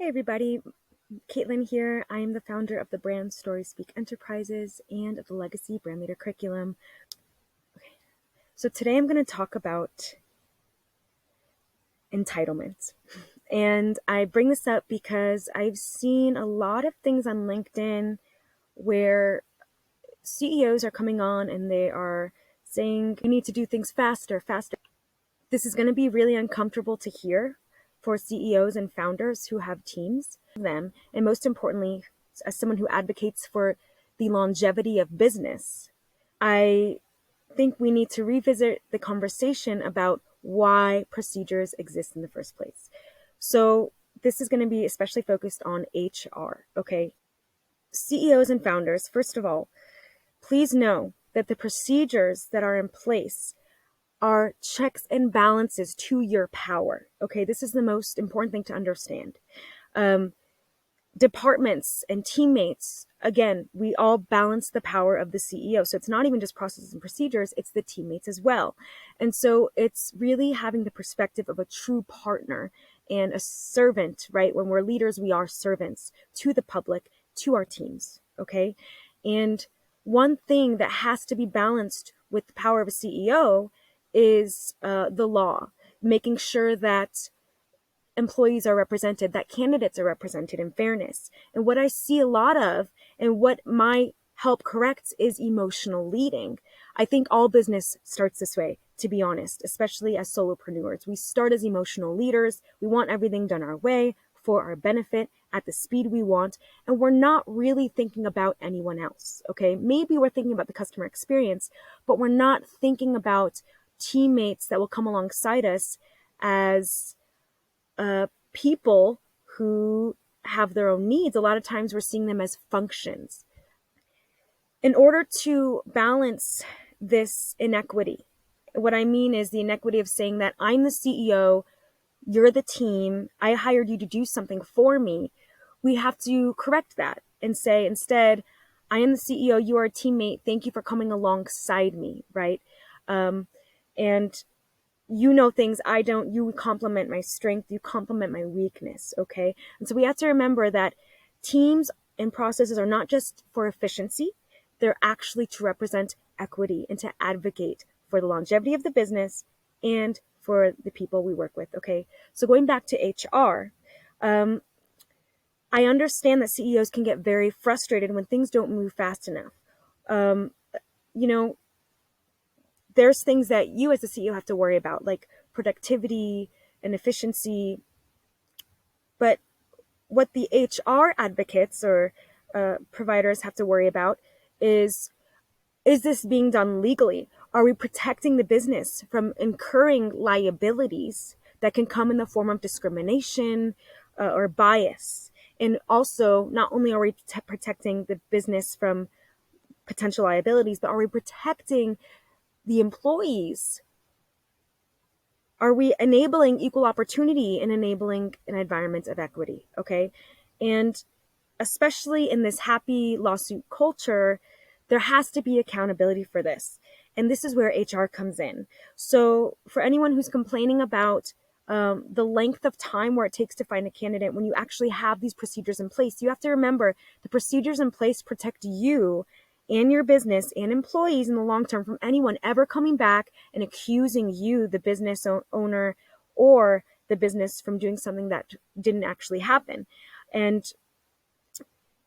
Hey everybody, Caitlin here. I am the founder of the brand Story Speak Enterprises and of the Legacy Brand Leader Curriculum. So today I'm going to talk about entitlement. And I bring this up because I've seen a lot of things on LinkedIn where CEOs are coming on and they are saying we need to do things faster, faster. This is going to be really uncomfortable to hear for CEOs and founders who have teams them, and most importantly, as someone who advocates for the longevity of business, I think we need to revisit the conversation about why procedures exist in the first place. So this is going to be especially focused on HR, okay? CEOs and founders, first of all, please know that the procedures that are in place are checks and balances to your power. Okay, this is the most important thing to understand. Departments and teammates, again, we all balance the power of the CEO. So it's not even just processes and procedures, it's the teammates as well. And so it's really having the perspective of a true partner and a servant, right? When we're leaders, we are servants to the public, to our teams, okay? And one thing that has to be balanced with the power of a CEO is the law, making sure that employees are represented, that candidates are represented in fairness. And what I see a lot of, and what my help corrects, is emotional leading. I think all business starts this way, to be honest, especially as solopreneurs. We start as emotional leaders. We want everything done our way, for our benefit, at the speed we want, and we're not really thinking about anyone else, okay? Maybe we're thinking about the customer experience, but we're not thinking about teammates that will come alongside us as people who have their own needs. A lot of times we're seeing them as functions. In order to balance this inequity, what I mean is the inequity of saying that I'm the CEO, you're the team, I hired you to do something for me. We have to correct that and say, instead, I am the CEO, you are a teammate, thank you for coming alongside me, right? And you know things I don't, you complement my strength, you complement my weakness, okay? And so we have to remember that teams and processes are not just for efficiency, they're actually to represent equity and to advocate for the longevity of the business and for the people we work with, okay? So going back to HR, I understand that CEOs can get very frustrated when things don't move fast enough. You know, there's things that you as a CEO have to worry about, like productivity and efficiency. But what the HR advocates or providers have to worry about is this being done legally? Are we protecting the business from incurring liabilities that can come in the form of discrimination or bias? And also, not only are we protecting the business from potential liabilities, but are we protecting the employees? Are we enabling equal opportunity and enabling an environment of equity? Okay. And especially in this happy lawsuit culture, there has to be accountability for this. And this is where HR comes in. So for anyone who's complaining about the length of time where it takes to find a candidate, when you actually have these procedures in place, you have to remember the procedures in place protect you and your business and employees in the long term from anyone ever coming back and accusing you, the business owner, or the business, from doing something that didn't actually happen. And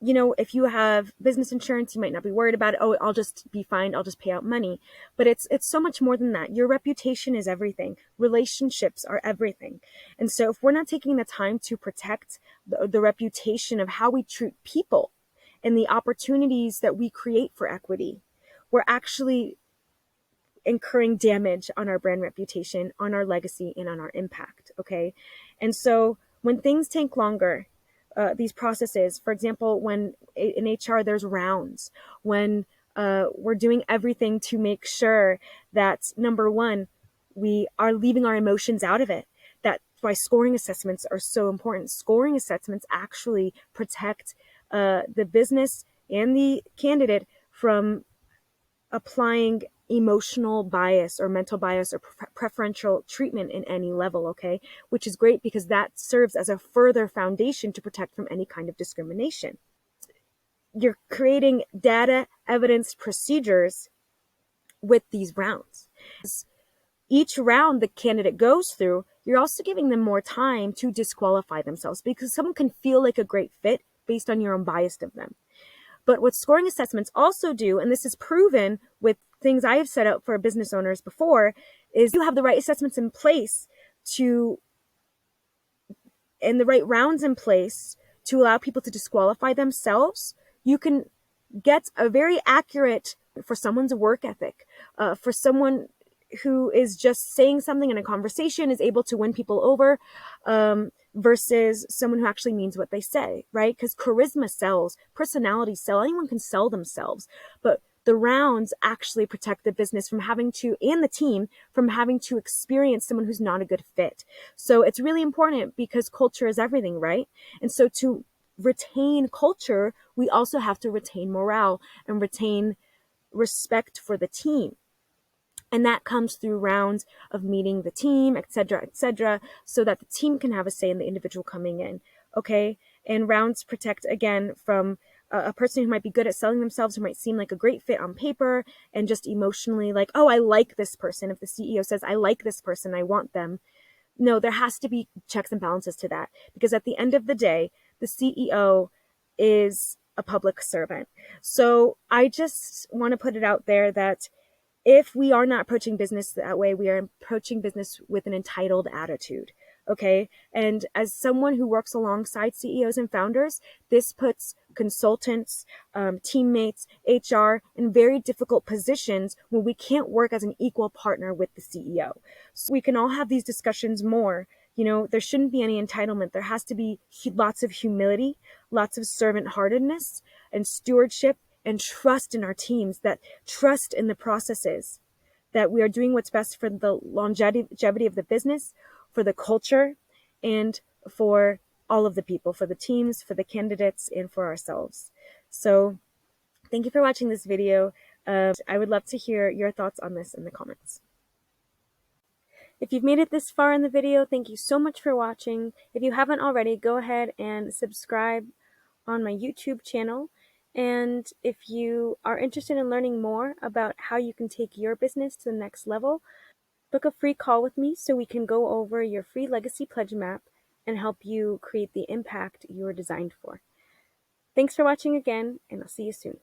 you know, if you have business insurance, you might not be worried about it. Oh, I'll just be fine. I'll just pay out money. But it's so much more than that. Your reputation is everything. Relationships are everything. And so if we're not taking the time to protect the reputation of how we treat people and the opportunities that we create for equity, we're actually incurring damage on our brand reputation, on our legacy, and on our impact. Okay. And so when things take longer, these processes, for example, when in HR there's rounds, when we're doing everything to make sure that, number one, we are leaving our emotions out of it. That's why scoring assessments are so important. Scoring assessments actually protect the business and the candidate from applying emotional bias or mental bias or preferential treatment in any level, okay? Which is great because that serves as a further foundation to protect from any kind of discrimination. You're creating data, evidence, procedures with these rounds. Each round the candidate goes through, you're also giving them more time to disqualify themselves because someone can feel like a great fit based on your own bias of them. But what scoring assessments also do, and this is proven with things I have set out for business owners before, is you have the right assessments in place and the right rounds in place to allow people to disqualify themselves. You can get a very accurate for someone's work ethic, for someone who is just saying something in a conversation is able to win people over, versus someone who actually means what they say, right? Because charisma sells, personality sell, anyone can sell themselves, but the rounds actually protect the business from having to, and the team from having to experience someone who's not a good fit. So it's really important because culture is everything, right? And so to retain culture, we also have to retain morale and retain respect for the team. And that comes through rounds of meeting the team, et cetera, so that the team can have a say in the individual coming in. Okay. And rounds protect, again, from a person who might be good at selling themselves, who might seem like a great fit on paper and just emotionally like, oh, I like this person. If the CEO says, I like this person, I want them. No, there has to be checks and balances to that, because at the end of the day, the CEO is a public servant. So I just want to put it out there that if we are not approaching business that way, we are approaching business with an entitled attitude. Okay. And as someone who works alongside CEOs and founders, this puts consultants, teammates, HR in very difficult positions when we can't work as an equal partner with the CEO. So we can all have these discussions more. You know, there shouldn't be any entitlement. There has to be lots of humility, lots of servant-heartedness and stewardship and trust in our teams, that trust in the processes, that we are doing what's best for the longevity of the business, for the culture, and for all of the people, for the teams, for the candidates, and for ourselves. So thank you for watching this video. I would love to hear your thoughts on this in the comments. If you've made it this far in the video, thank you so much for watching. If you haven't already, go ahead and subscribe on my YouTube channel. And if you are interested in learning more about how you can take your business to the next level, book a free call with me so we can go over your free legacy pledge map and help you create the impact you are designed for. Thanks for watching again, and I'll see you soon.